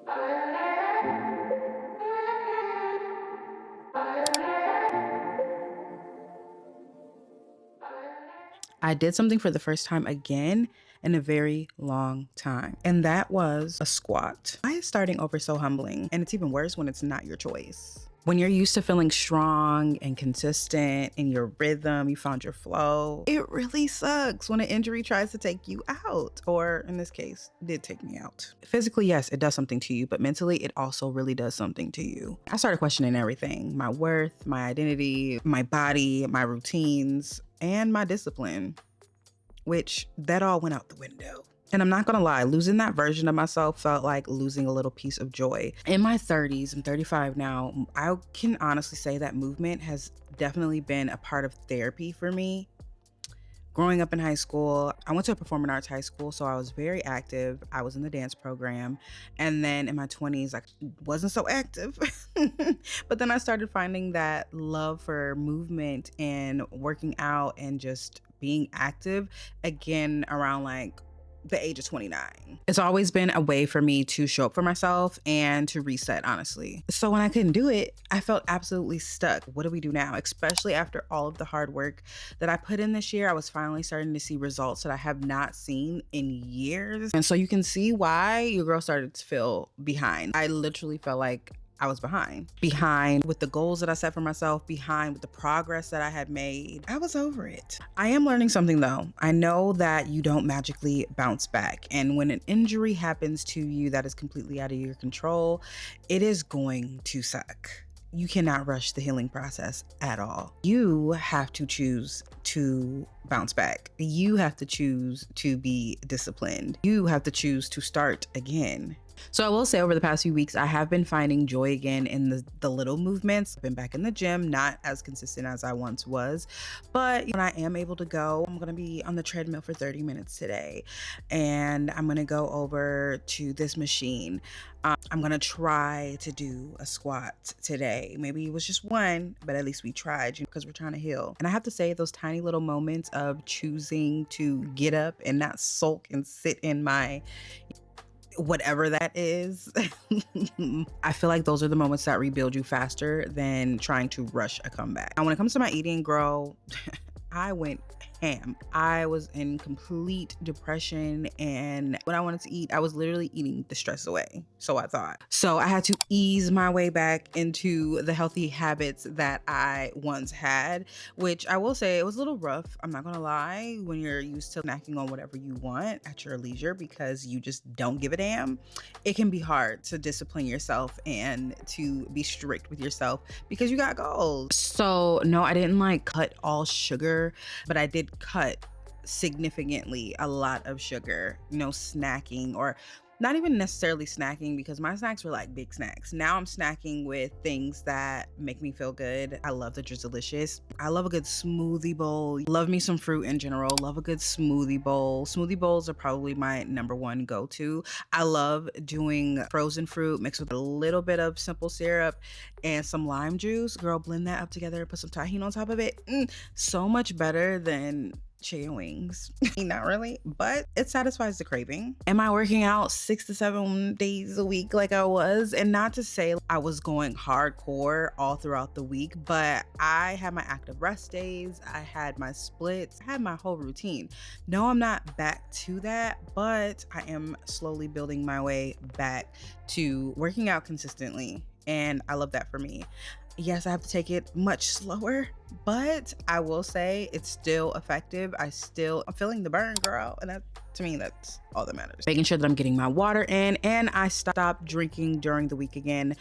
I did something for the first time again in a very long time, and that was a squat. Why is starting over so humbling? And it's even worse when it's not your choice. When you're used to feeling strong and consistent in your rhythm, you found your flow, it really sucks when an injury tries to take you out, or in this case, did take me out. Physically, yes, it does something to you, but mentally, it also really does something to you. I started questioning everything: my worth, my identity, my body, my routines, and my discipline, which that all went out the window. And I'm not gonna lie, losing that version of myself felt like losing a little piece of joy. In my 30s, I'm 35 now, I can honestly say that movement has definitely been a part of therapy for me. Growing up in high school, I went to a performing arts high school, so I was very active. I was in the dance program. And then in my 20s, I wasn't so active. But then I started finding that love for movement and working out and just being active again around like the age of 29. It's always been a way for me to show up for myself and to reset, honestly. So when I couldn't do it, I felt absolutely stuck. What do we do now? Especially after all of the hard work that I put in this year, I was finally starting to see results that I have not seen in years. And so you can see why your girl started to feel behind. I literally felt like I was behind with the goals that I set for myself, behind with the progress that I had made. I was over it. I am learning something though. I know that you don't magically bounce back. And when an injury happens to you that is completely out of your control, it is going to suck. You cannot rush the healing process at all. You have to choose to bounce back. You have to choose to be disciplined. You have to choose to start again. So I will say over the past few weeks, I have been finding joy again in the little movements. I've been back in the gym, not as consistent as I once was, but when I am able to go, I'm going to be on the treadmill for 30 minutes today. And I'm going to go over to this machine. I'm going to try to do a squat today. Maybe it was just one, but at least we tried, because we're trying to heal. And I have to say, those tiny little moments of choosing to get up and not sulk and sit in my whatever that is, I feel like those are the moments that rebuild you faster than trying to rush a comeback. And when it comes to my eating, girl, I went ham. I was in complete depression, and when I wanted to eat, I was literally eating the stress away. So I thought. So I had to ease my way back into the healthy habits that I once had, which I will say it was a little rough. I'm not gonna lie, when you're used to snacking on whatever you want at your leisure because you just don't give a damn, it can be hard to discipline yourself and to be strict with yourself because you got goals. So no, I didn't like cut all sugar, but I did cut significantly a lot of sugar, snacking, or not even necessarily snacking, because my snacks were like big snacks. Now I'm snacking with things that make me feel good. I love that you're delicious. I love a good smoothie bowl. Love me some fruit in general. Love a good smoothie bowl. Smoothie bowls are probably my number one go-to. I love doing frozen fruit mixed with a little bit of simple syrup and some lime juice. Girl, blend that up together, put some tahini on top of it. So much better than chicken wings. Not really, but it satisfies the craving. Am I working out 6 to 7 days a week like I was? And not to say I was going hardcore all throughout the week, but I had my active rest days, I had my splits, I had my whole routine. No, I'm not back to that, but I am slowly building my way back to working out consistently. And I love that for me. Yes, I have to take it much slower, but I will say it's still effective. I'm feeling the burn, girl. And that, to me, that's all that matters. Making sure that I'm getting my water in, and I stopped drinking during the week again.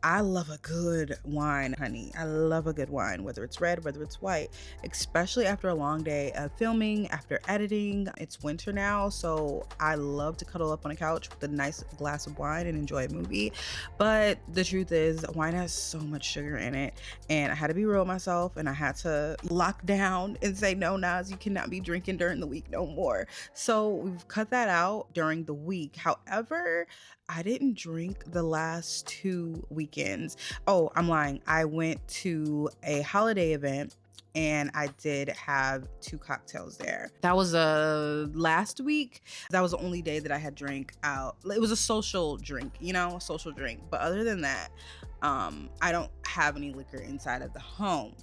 I love a good wine, honey. I love a good wine, whether it's red, whether it's white, especially after a long day of filming, after editing. It's winter now, so I love to cuddle up on a couch with a nice glass of wine and enjoy a movie. But the truth is, wine has so much sugar in it, and I had to be real with myself, and I had to lock down and say, no, Nas, you cannot be drinking during the week no more. So we've cut that out during the week. However, I didn't drink the last 2 weekends. Oh, I'm lying. I went to a holiday event and I did have 2 cocktails there. That was last week. That was the only day that I had drank out. It was a social drink, you know, a social drink. But other than that, I don't have any liquor inside of the home.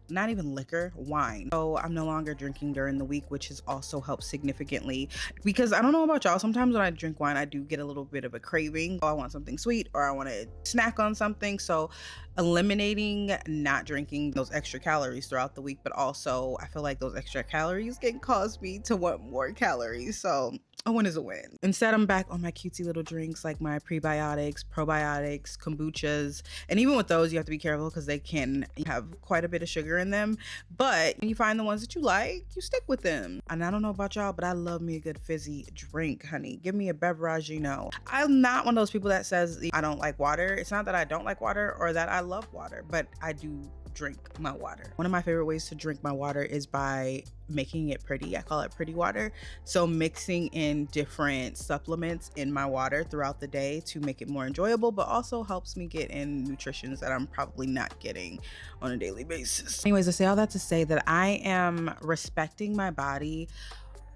Not even liquor, wine. So I'm no longer drinking during the week, which has also helped significantly, because I don't know about y'all, sometimes when I drink wine, I do get a little bit of a craving. I want something sweet or I want to snack on something. So eliminating not drinking those extra calories throughout the week, but also I feel like those extra calories can cause me to want more calories. So a win is a win. Instead, I'm back on my cutesy little drinks like my prebiotics, probiotics, kombuchas. And even with those, you have to be careful because they can have quite a bit of sugar in them. But when you find the ones that you like, you stick with them. And I don't know about y'all, but I love me a good fizzy drink, honey. Give me a beverage, you know. I'm not one of those people that says I don't like water. It's not that I don't like water or that I love water, but I do drink my water. One of my favorite ways to drink my water is by making it pretty. I call it pretty water. So mixing in different supplements in my water throughout the day to make it more enjoyable, but also helps me get in nutritions that I'm probably not getting on a daily basis. Anyways, I say all that to say that I am respecting my body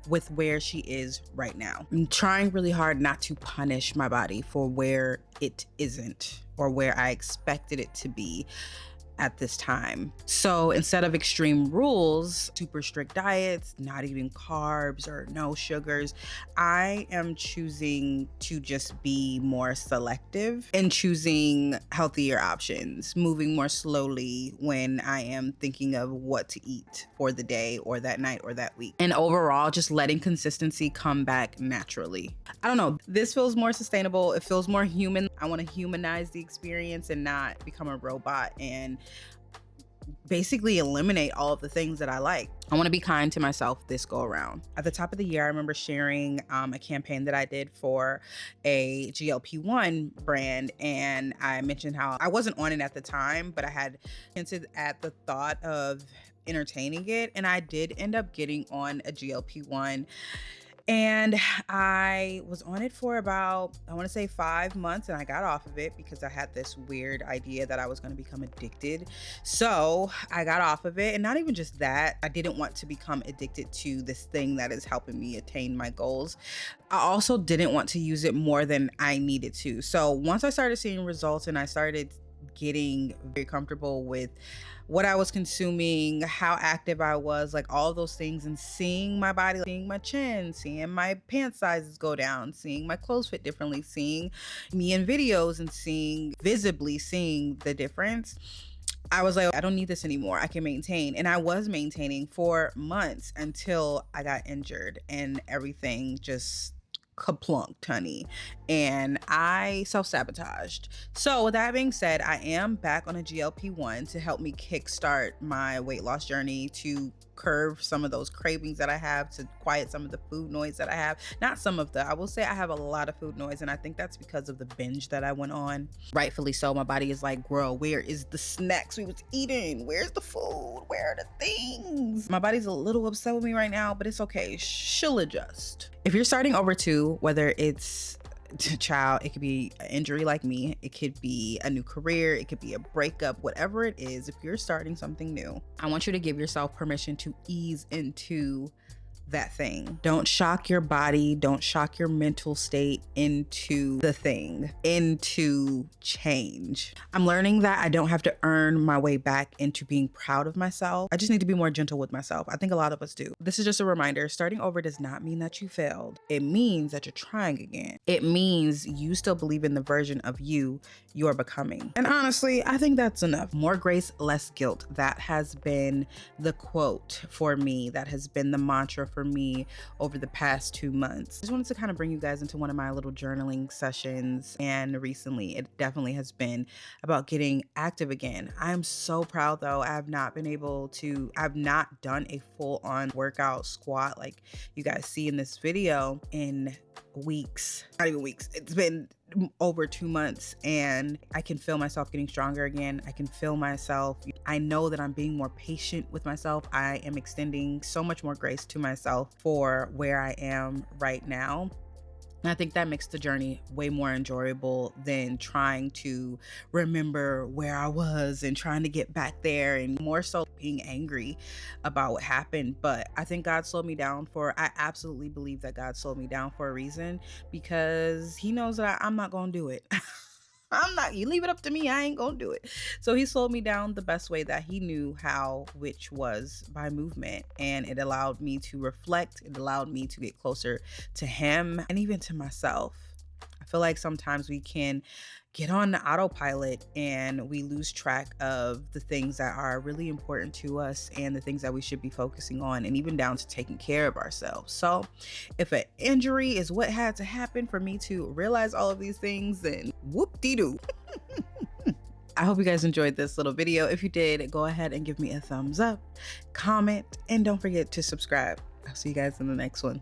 with where she is right now. I'm trying really hard not to punish my body for where it isn't or where I expected it to be at this time. So instead of extreme rules, super strict diets, not eating carbs or no sugars, I am choosing to just be more selective and choosing healthier options, moving more slowly when I am thinking of what to eat for the day or that night or that week. And overall, just letting consistency come back naturally. I don't know, this feels more sustainable. It feels more human. I want to humanize the experience and not become a robot and basically eliminate all of the things that I like. I want to be kind to myself this go around. At the top of the year, I remember sharing a campaign that I did for a GLP-1 brand. And I mentioned how I wasn't on it at the time, but I had hinted at the thought of entertaining it. And I did end up getting on a GLP-1. And I was on it for about, I want to say 5 months, and I got off of it because I had this weird idea that I was going to become addicted. So I got off of it, and not even just that, I didn't want to become addicted to this thing that is helping me attain my goals. I also didn't want to use it more than I needed to. So once I started seeing results and I started getting very comfortable with what I was consuming, how active I was, like all those things, and seeing my body, seeing my chin, seeing my pant sizes go down, seeing my clothes fit differently, seeing me in videos and visibly seeing the difference. I was like, I don't need this anymore. I can maintain. And I was maintaining for months until I got injured and everything just kaplunked, honey, and I self-sabotaged. So with that being said, I am back on a GLP-1 to help me kickstart my weight loss journey, to curb some of those cravings that I have, to quiet some of the food noise that I have. Not some of I will say I have a lot of food noise, and I think that's because of the binge that I went on. Rightfully so. My body is like, girl, where is the snacks we was eating? Where's the food? Where are the things? My body's a little upset with me right now, but it's okay. She'll adjust. If you're starting over too, whether it's child, it could be an injury like me, it could be a new career, it could be a breakup, whatever it is, if you're starting something new, I want you to give yourself permission to ease into that thing. Don't shock your body, don't shock your mental state into the thing, into change. I'm learning that I don't have to earn my way back into being proud of myself. I just need to be more gentle with myself. I think a lot of us do. This is just a reminder, starting over does not mean that you failed. It means that you're trying again. It means you still believe in the version of you you're becoming. And honestly, I think that's enough. More grace, less guilt. That has been the quote for me. That has been the mantra for me over the past 2 months. I just wanted to kind of bring you guys into one of my little journaling sessions, and recently it definitely has been about getting active again. I'm so proud though. I've not done a full-on workout squat like you guys see in this video in weeks. Not even weeks. It's been over 2 months, and I can feel myself getting stronger again. I can feel myself. I know that I'm being more patient with myself. I am extending so much more grace to myself for where I am right now. And I think that makes the journey way more enjoyable than trying to remember where I was and trying to get back there, and more so being angry about what happened. But I think God slowed me down I absolutely believe that God slowed me down for a reason, because he knows that I'm not going to do it. You leave it up to me, I ain't gonna do it. So he slowed me down the best way that he knew how, which was by movement. And it allowed me to reflect. It allowed me to get closer to him and even to myself. I feel like sometimes we can get on the autopilot and we lose track of the things that are really important to us and the things that we should be focusing on, and even down to taking care of ourselves. So if an injury is what had to happen for me to realize all of these things, then whoop-de-doo. I hope you guys enjoyed this little video. If you did, go ahead and give me a thumbs up, comment, and don't forget to subscribe. I'll see you guys in the next one.